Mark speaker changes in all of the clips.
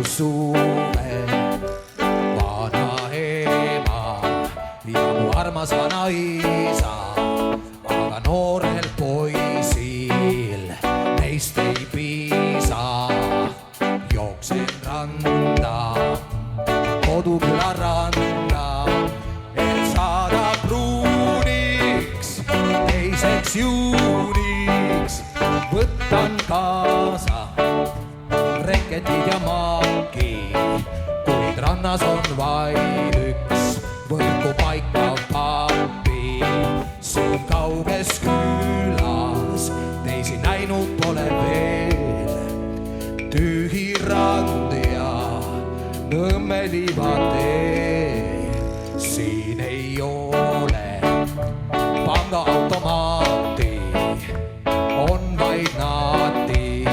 Speaker 1: suve. Vana ema ja mu armas vana isa, aga noorel poisil neist ei piisa. Jooksen randa, koduküla randa, et saada pruuniks teiseks juuniks. Võtan kaasa reketid ja maaki, kuid rannas on vaid üks võrku paikav papi. Siin kauges külas teisi näinud pole veel. Tühi rand ja Nõmme liivatee. Siin ei ole pangaautomaati, on vaid naati,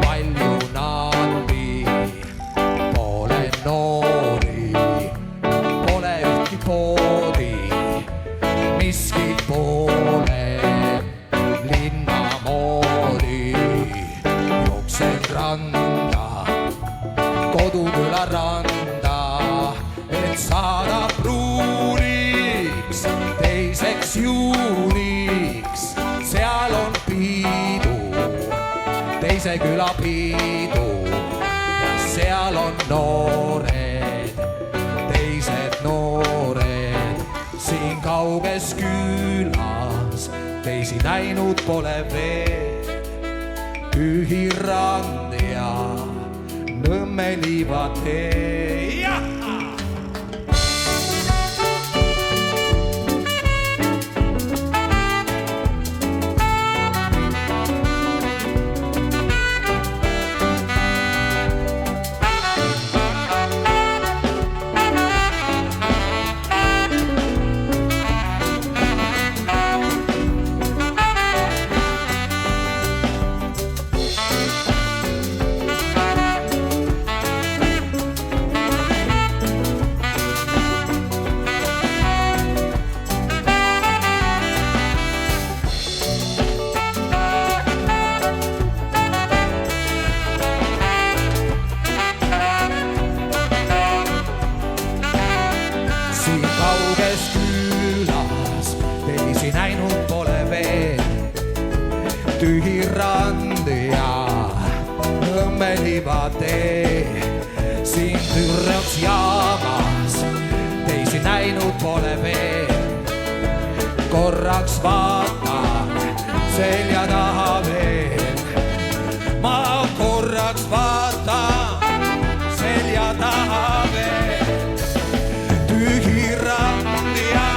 Speaker 1: palju naati. Pole noori, pole ühtki poodi, miskit pole linna moodi. Jooksen randa, koduküla randa, et saada pruuniks teiseks juuniks. Seal on piidu, teise küla piidu, ja seal on noored, teised noored. Siin kauges külas teisi näinud pole veel. Tühi rand ja Nõmme liivatee. Tühi rand ja Nõmme liivatee. Siin Türoks jaamas teisi näinud pole veel. Korraks vaatan selja taha veel. Ma korraks vaatan selja taha veel. Tühi rand ja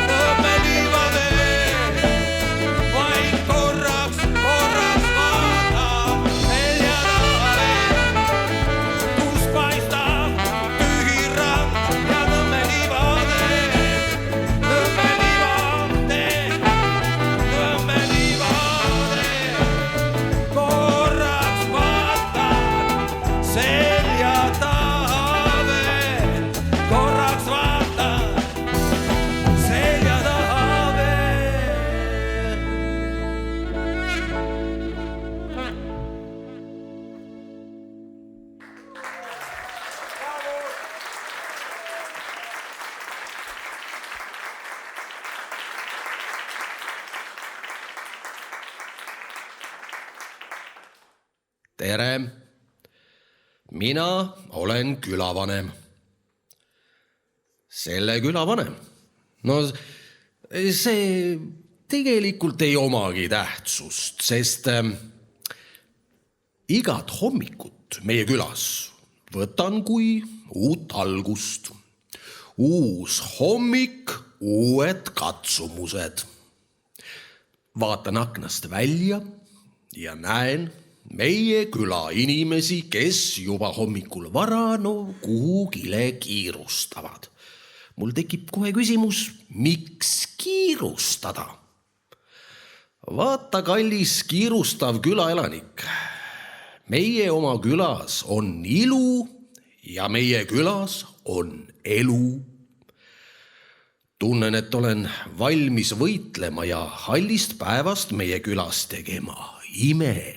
Speaker 1: Nõmme liivatee. Vaid korraks vaatan selja taha veel. Kus paistab tühi rand ja Nõmme liivatee. Nõmme liivatee, Nõmme liivatee. Korraks vaatan selja taha veel. Korraks vaatan selja taha veel.
Speaker 2: Tere, mina olen külavanem. Selle külavanem. No see tegelikult ei omagi tähtsust, sest igat hommikut meie külas võtan kui uut algust. Uus hommik, uued katsumused. Vaatan aknast välja ja näen meie küla inimesi, kes juba hommikul vara kuhugile kiirustavad. Mul tekib kohe küsimus, miks kiirustada? Vaata, kallis kiirustav külaelanik. Meie oma külas on ilu ja meie külas on elu. Tunnen, et olen valmis võitlema ja hallist päevast meie külas tegema ime.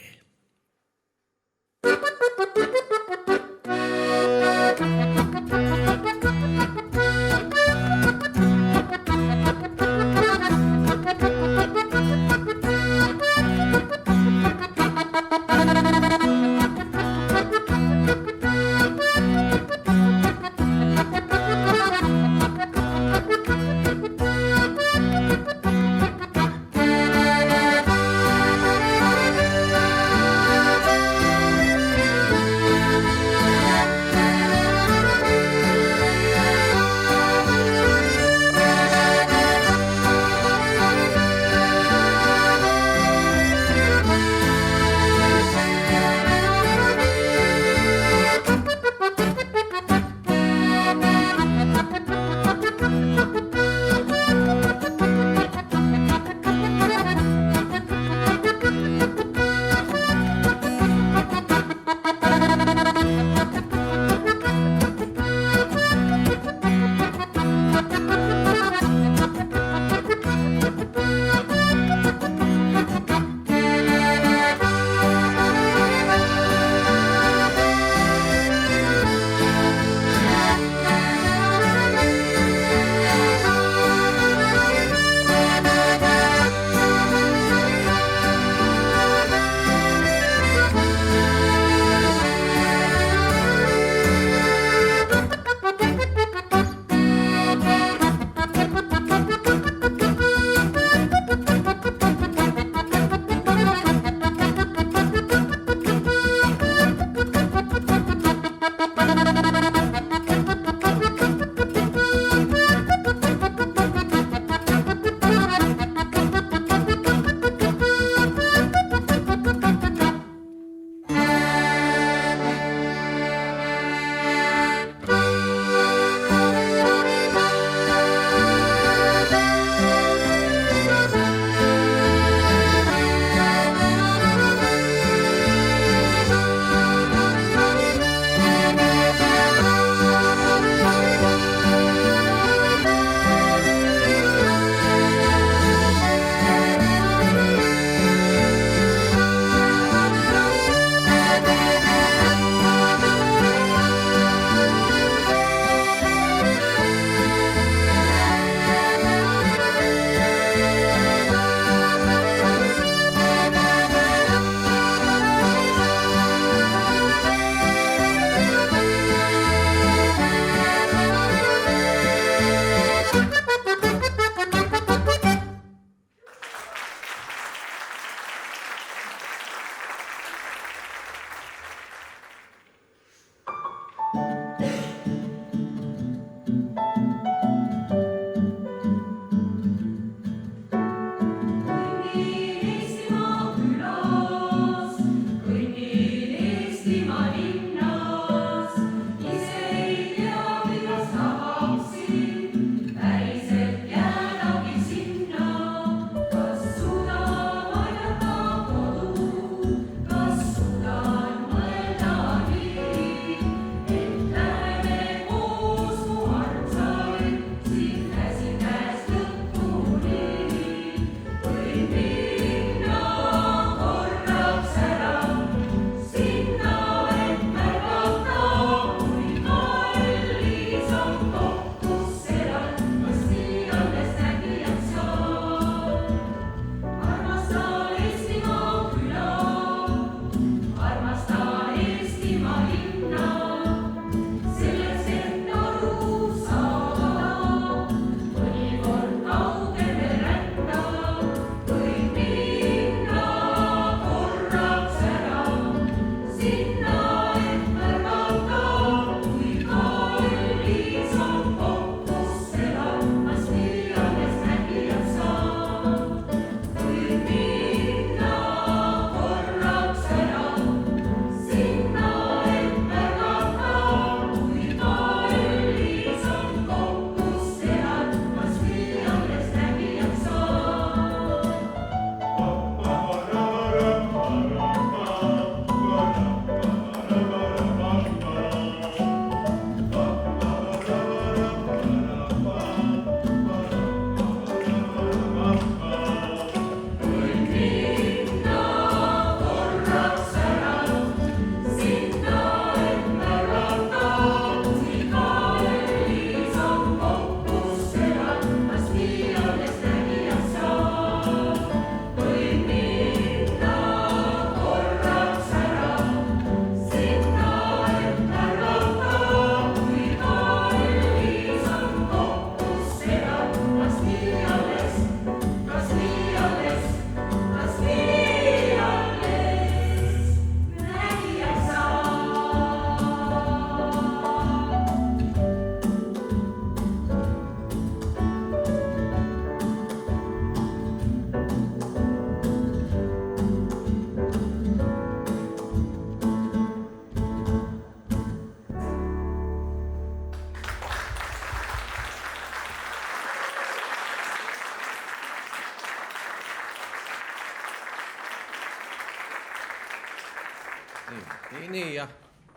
Speaker 2: nii jah.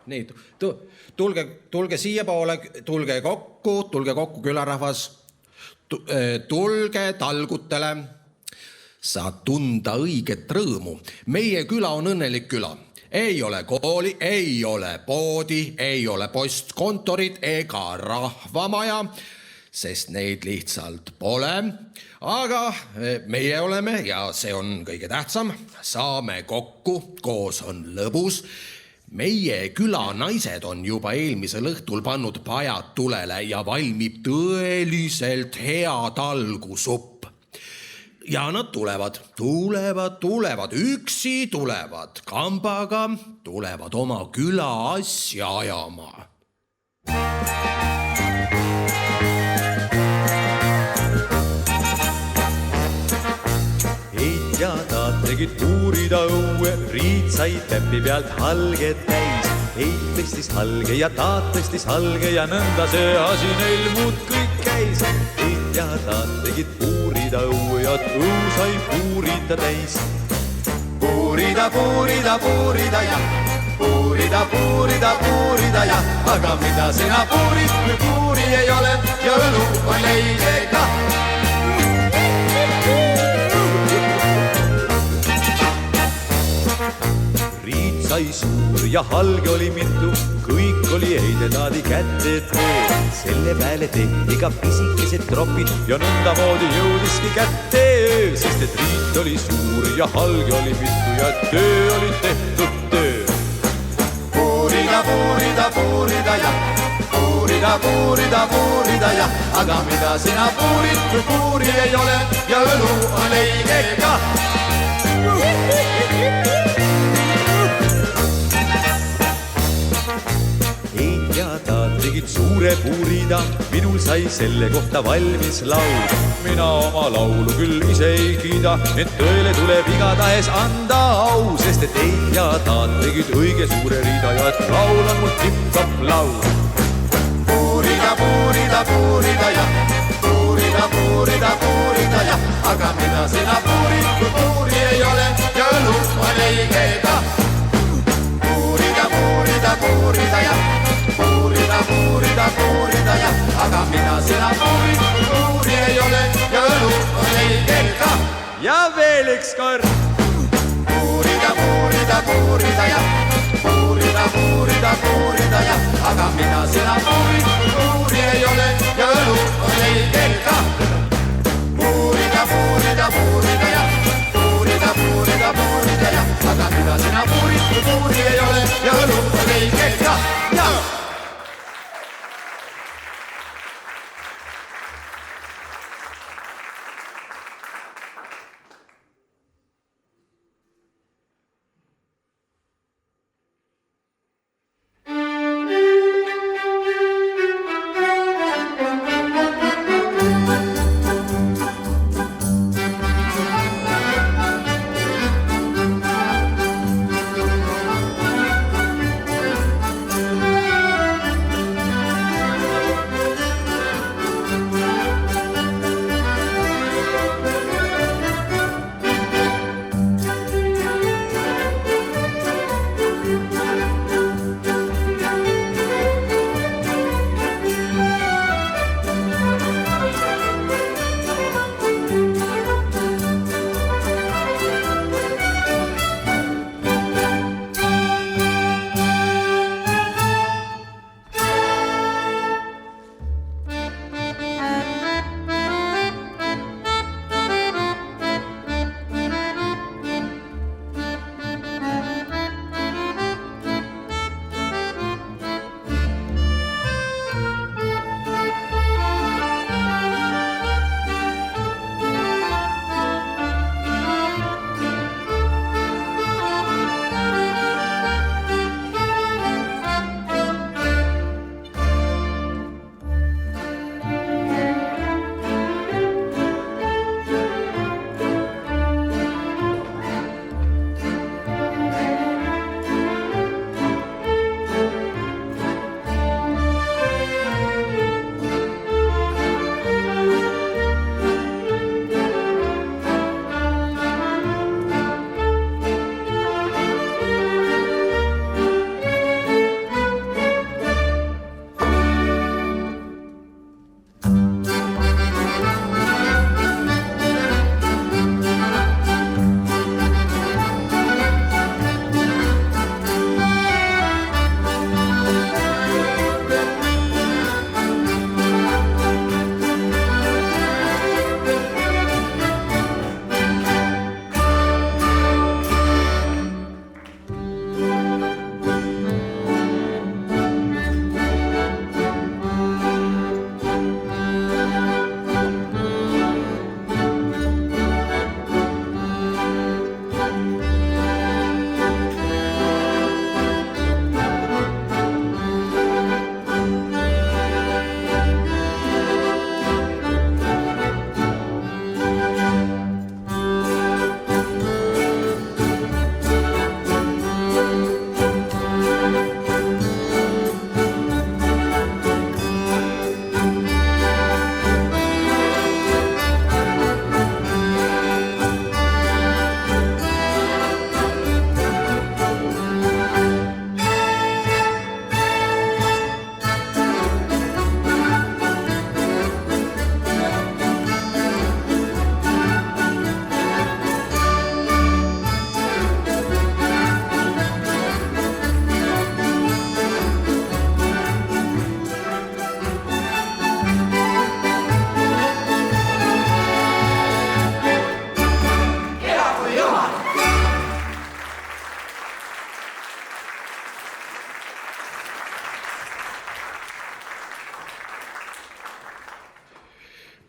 Speaker 2: Nii, tulge siia poole, tulge kokku külarahvas. Tulge talgutele. Saad tunda õiget rõõmu. Meie küla on õnnelik küla. Ei ole kooli, ei ole poodi, ei ole postkontorit ega rahvamaja, sest neid lihtsalt pole. Aga meie oleme ja see on kõige tähtsam. Saame kokku, koos on lõbus. Meie küla naised on juba eelmisel õhtul pannud pajad tulele ja valmib tõeliselt hea talgusupp. Ja nad tulevad, üksi tulevad, kambaga tulevad oma küla asja ajama.
Speaker 3: Eit ja taad tegid puurida õue, Riit sai täppi pealt halged täis. Eit tõstis halge ja taad tõstis halge ja nõnda see asi neil muud kõik käis. Eit ja taad tegid puurida õue ja õu sai puurida täis. Puurida ja, puurida ja, aga mida sina puurid, kui puuri ei ole ja õlu on leige ka. Riit sai suur ja halge oli mitu, kõik oli heidetaadi kätte töö. Selle peale tehti ka pisikesed tropid ja nõndamoodi jõudiski kätte öö. Sest et Riit oli suur ja halge oli mitu ja töö oli tehtud töö. Puurida ja, aga mida sina puurid, kui puuri ei ole ja õlu on leige ka. Eit ja taad tegid suure puurida, minul sai selle kohta valmis laul. Mina oma laulu küll ise ei kiida, ent tõele tuleb igatahes anda au. Sest et Eit ja taad tegid õige suure riida ja et laul on mul tipp-topp laul. Puurida ja, aga mida sina puurid, kui puuri ei ole ja õlu on leige ka. Puurida ja, aga mida sina puurid, kui puuri ei ole ja õlu on leige ka. Ja veel üks kord. Puurida ja, aga mida sina puurid, kui puuri ei ole ja õlu on leige ka. Puurida ja, aga mida sina puurid, kui puuri ei ole ja õlu on leige ka.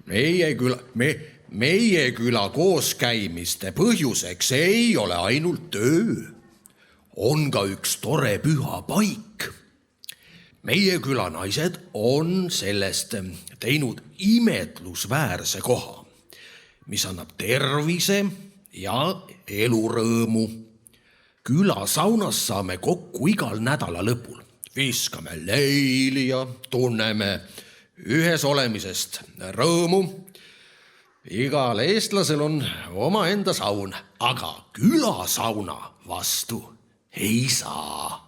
Speaker 2: meie küla kooskäimiste põhjuseks ei ole ainult töö. On ka üks tore püha paik. Meie küla naised on sellest teinud imetlusväärse koha, mis annab tervise ja elurõõmu. Küla saunas saame kokku igal nädala lõpul. Viskame leili ja tunneme ühes olemisest rõõmu. Igal eestlasel on omaenda saun, aga külasauna vastu ei saa.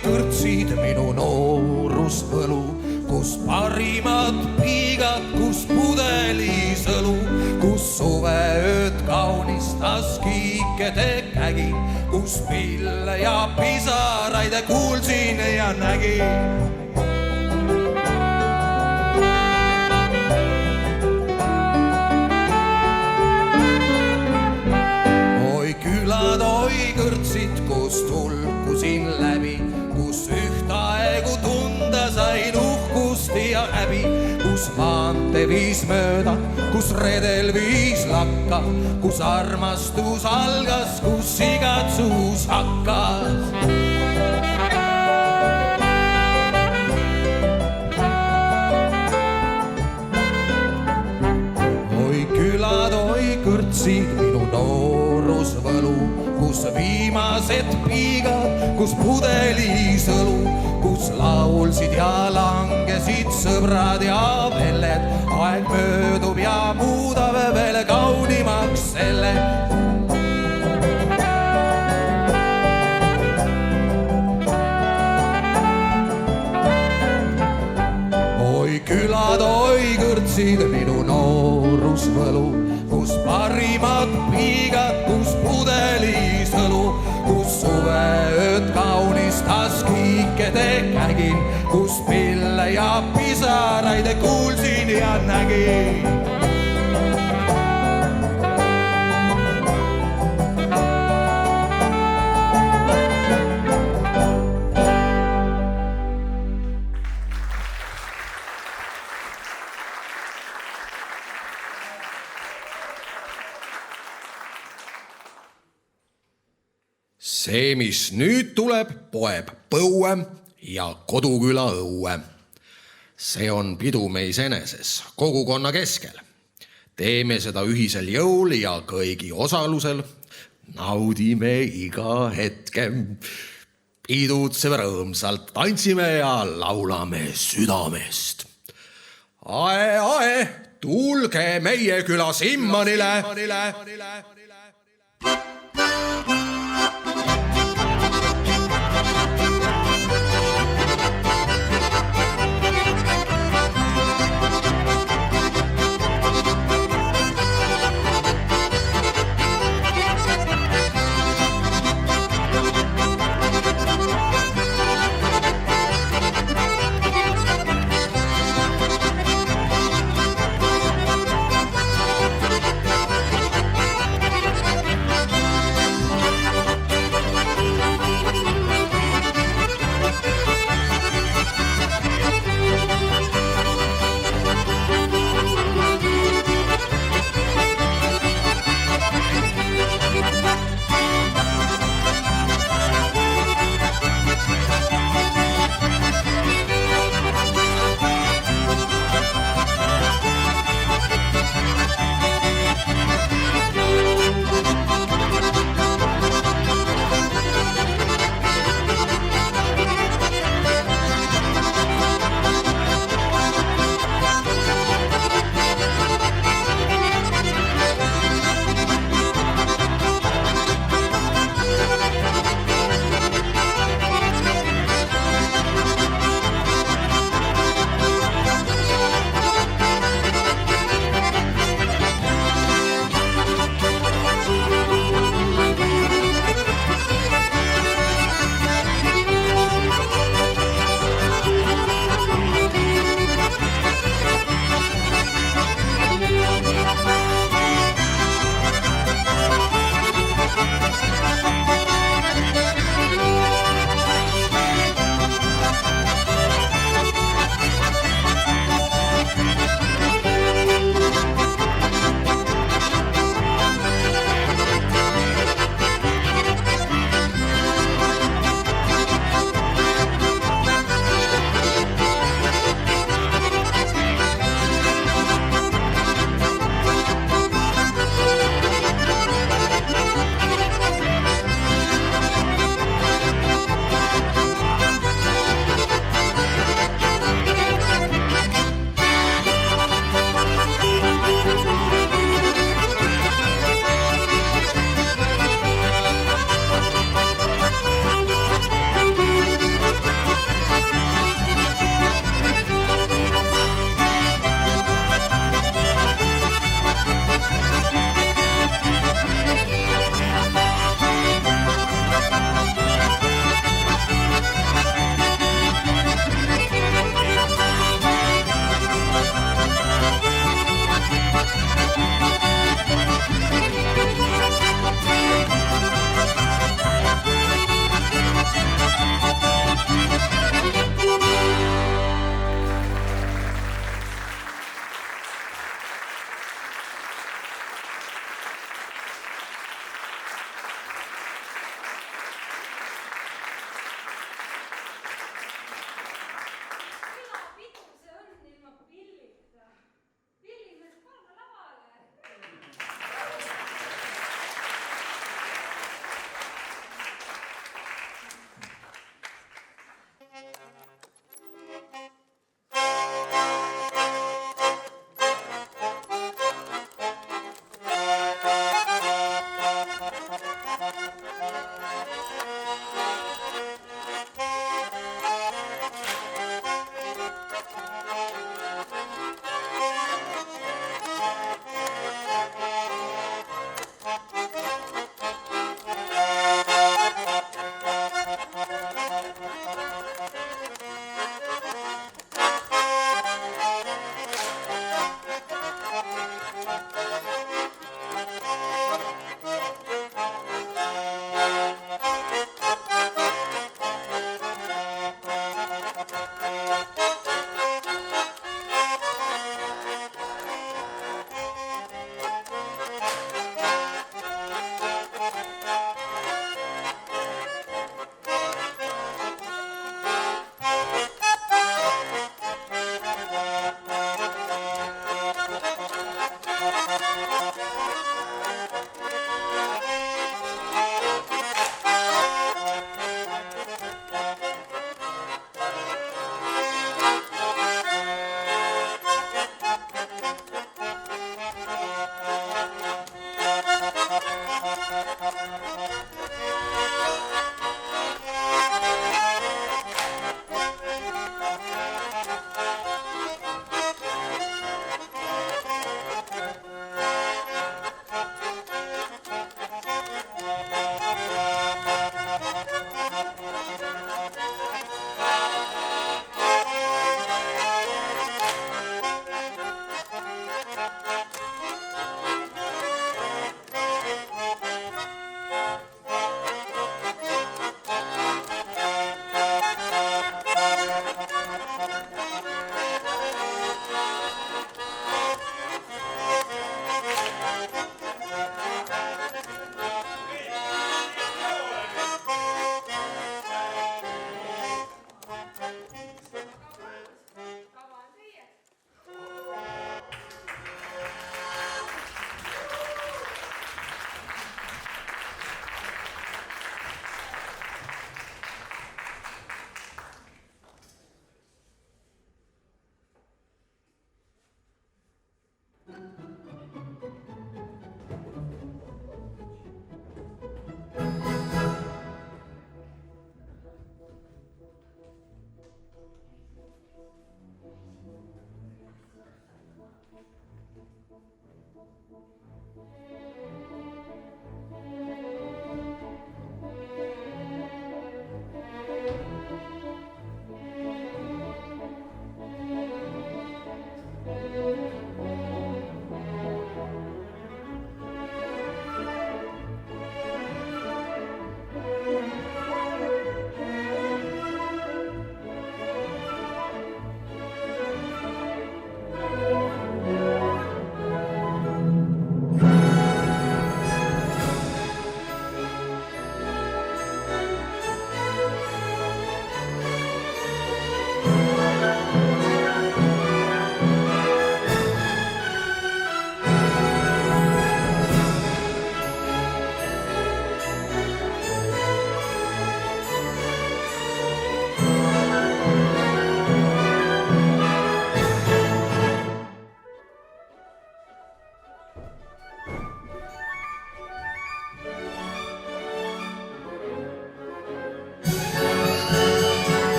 Speaker 2: Kõrtsid minu noorusvõlu, kus parimad piigad, kus pudelisõlu, kus suveööd kaunistas kiikede kägi, kus pille ja pisaraid kuulsin ja nägin. Oi külad, oi kõrtsid, kus tulkusin läbi, kus ühtaegu tunda sain uhkust ja häbi, kus maantee viis mööda, kus redel viis lakka, kus armastus algas, kus igatsus hakkas. Oi külad, oi kõrtsid, minu noorusvõlu, kus viimased piigad, kus pudelisõlu, kus laulsid ja langesid sõbrad ja velled. Aeg möödub ja muudab veel kaunimaks selle. Oi külad, oi kõrtsid, minu noorusvõlu, kus parimad piigad, kus pudelisõlu, kus suveööd kaunistas kiikede kägin, kus pille ja pisaraid kuulsin ja nägin. See, mis nüüd tuleb, poeb põue ja koduküla õue. See on pidu meis eneses, kogukonna keskel. Teeme seda ühisel jõul ja kõigi osalusel, naudime iga hetke. Pidutseme rõõmsalt, tantsime ja laulame südamest. Ae, ae, tulge meie küla Simmonile.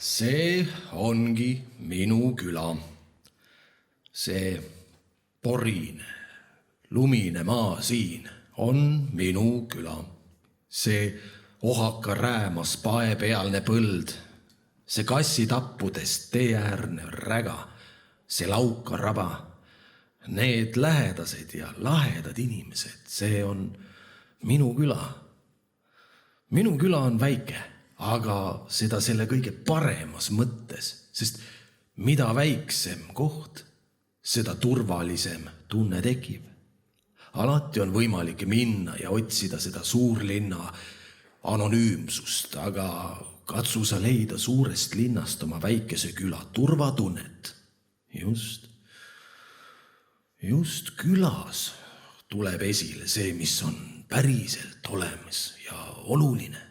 Speaker 2: see ongi minu küla. See porine, lumine maa siin on minu küla. See ohaka räämas paepealne põld, see kassitappudest teeäärne räga, see lauka raba, need lähedased ja lahedad inimesed, see on minu küla. Minu küla on väike, aga seda selle kõige paremas mõttes, sest mida väiksem koht, seda turvalisem tunne tekib. Alati on võimalik minna ja otsida seda suurlinna anonüümsust, aga katsu sa leida suurest linnast oma väikese küla turvatunnet. Just külas tuleb esile see, mis on päriselt olemas ja oluline.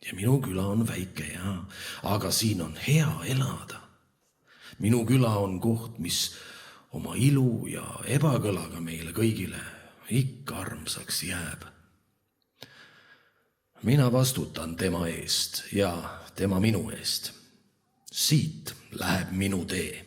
Speaker 2: Ja minu küla on väike ja, aga siin on hea elada. Minu küla on koht, mis oma ilu ja ebakõlaga meile kõigile ikka armsaks jääb. Mina vastutan tema eest ja tema minu eest. Siit läheb minu tee.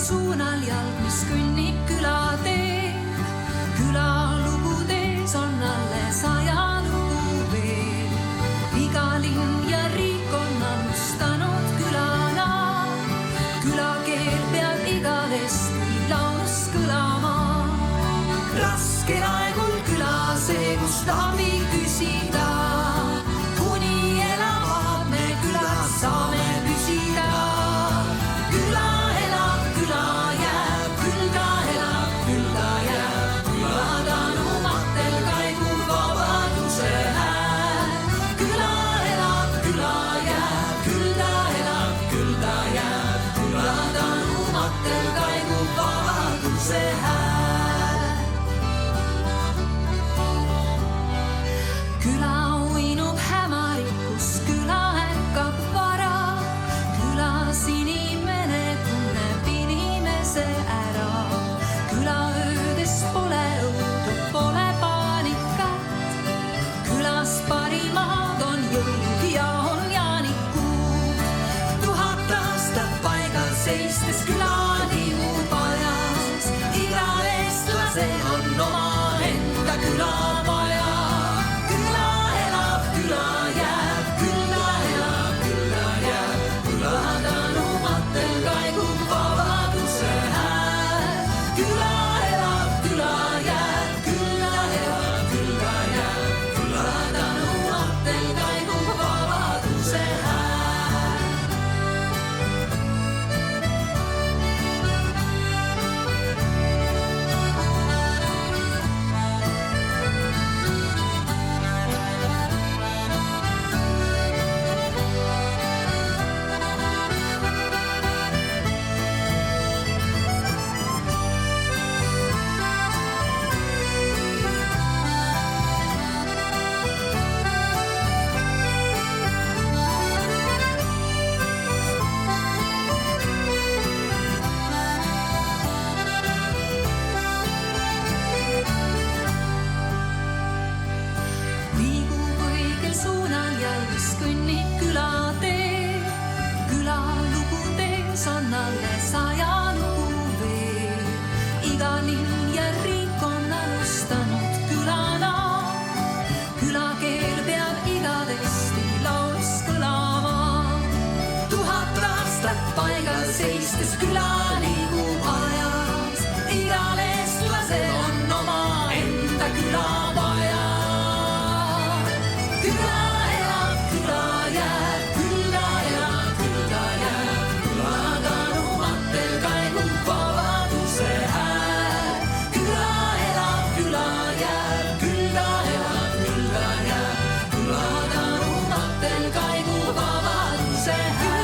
Speaker 4: Suunal jalg, mis kõnnib külatee. Külalugu tees on alles ajalugu veel. Iga linn ja riik on alustanud külana. Külakeel peab igavesti laulus kõlama. Raskel aegul küla see, kust abi küsida. Kuni elavad me külas saame püsida. Seistes küla liigub ajas, iga eestlase on oma enda küla vaja. Küla elab, küla jääb, külla elab, külla jääb. Küla tänumatel kaigub vabaduse hääl. Küla elab, küla jääb, külla elab, külla jääb. Küla tänumatel kaigub vabaduse hääl. Seistes küla liigub ajas, igal eestlasel on oma enda küla vaja. Küla elab, küla jääb, külla elab, külla jääb. Küla tänumatel kaigub vabaduse hääl. Küla elab, küla jääb, külla elab, külla jääb. Küla tänumatel kaigub vabaduse hääl.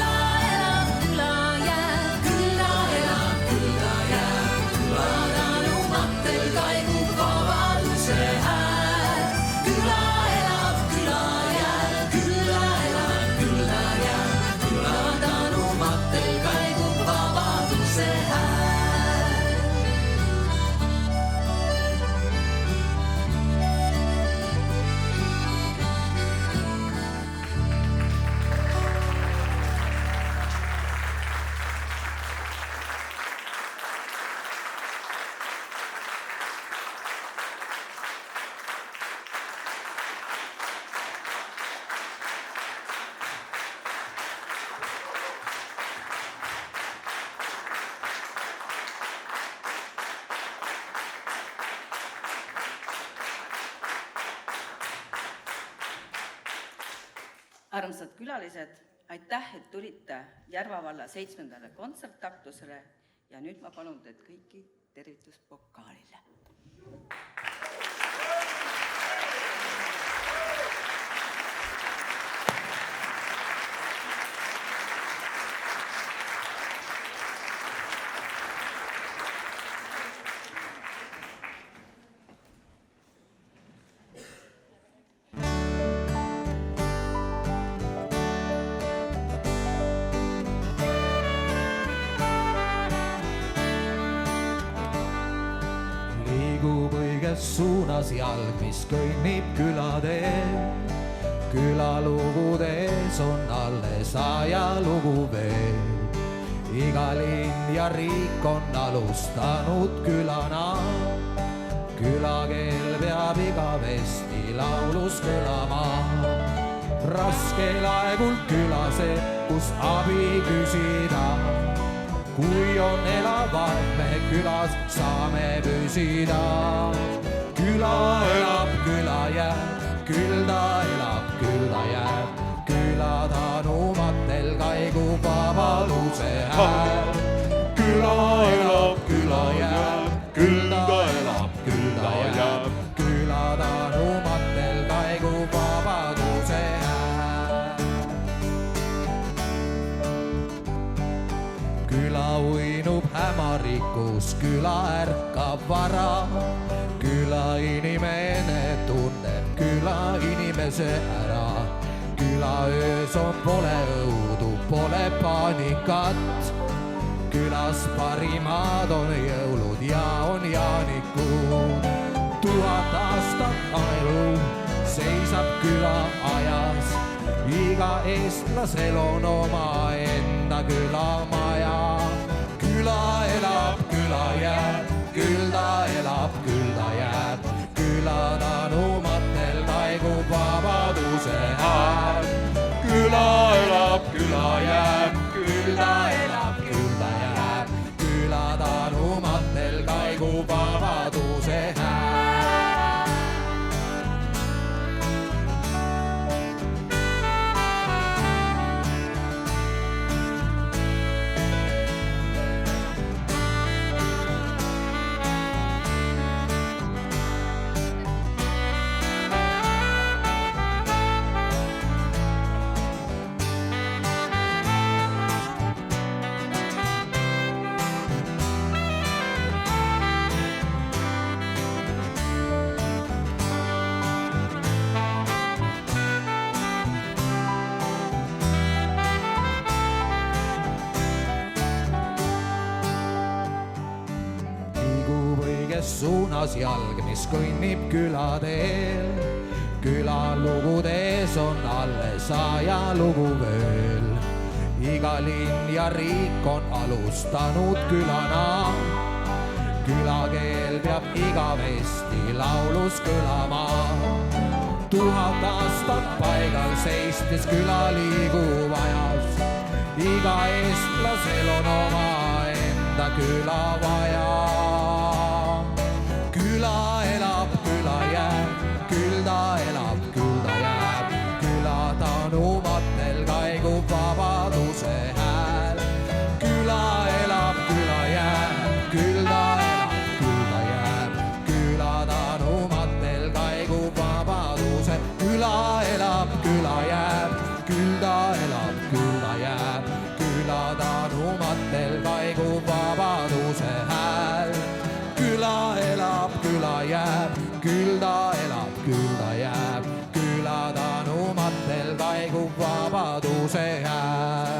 Speaker 5: Armsad külalised, aitäh, et tulite Järva valla 7. kontsertaktusele ja nüüd ma palun teid kõiki tervituspokaalile.
Speaker 1: Suunas jalg, mis kõnnib külateel. Külalugudes on alles ajalugu veel. Iga linn ja riik on alustanud külana. Külakeel peab igavesti laulus kõlama. Raskel aegult külase, kus abi küsida. Kui on elavad me külas, saame püsida. Küla elab, küla jääb, küll ta elab, küll ta jääb. Küla tanumatel kaigub vabaduse hääl. Küla elab, küla jääb, küll ta elab, küll ta jääb. Küla tanumatel kaigub vabaduse hääl. Küla uinub hämarikus, küla ärkab vara. Küla inimene tunneb küla inimese ära. Küla öös on pole õudu, pole paanikat. Külas parimad on jõulud ja on jaanikud. 1000 aastat aelu seisab küla ajas. Iga eestlasel on oma enda külamaja. Küla elab, küla jääb, küll ta elab, küll ta jääb. Küla tanumatel kaigub vabaduse hääl. Küla elab, küla jääb, küll ta elab, küll ta jääb. Küla tanumatel kaigub vabaduse hääl. Suunas jalg, mis kõnnib külateel. Külalugudes on alles ajalugu veel. Iga linn ja riik on alustanud külana. Külakeel peab igavesti laulus kõlama. 1000 aastat paigal seistes küla liigub ajas. Iga eestlasel on oma enda küla vaja. Küla elab, küla jääb, küll ta elab, küll ta jääb. Küla tanumatel kaigub vabaduse hääl. Küla elab, küla jääb, küll ta elab, küll ta jääb. Küla tanumatel kaigub vabaduse. Küla elab, küla jääb, küll ta elab, küll ta jääb. Küla tanumatel kaigub vabaduse hääl. Küla elab, küla jääb, küll ta elab, küll ta jääb. Küla tanumatel kaigub vabaduse hääl.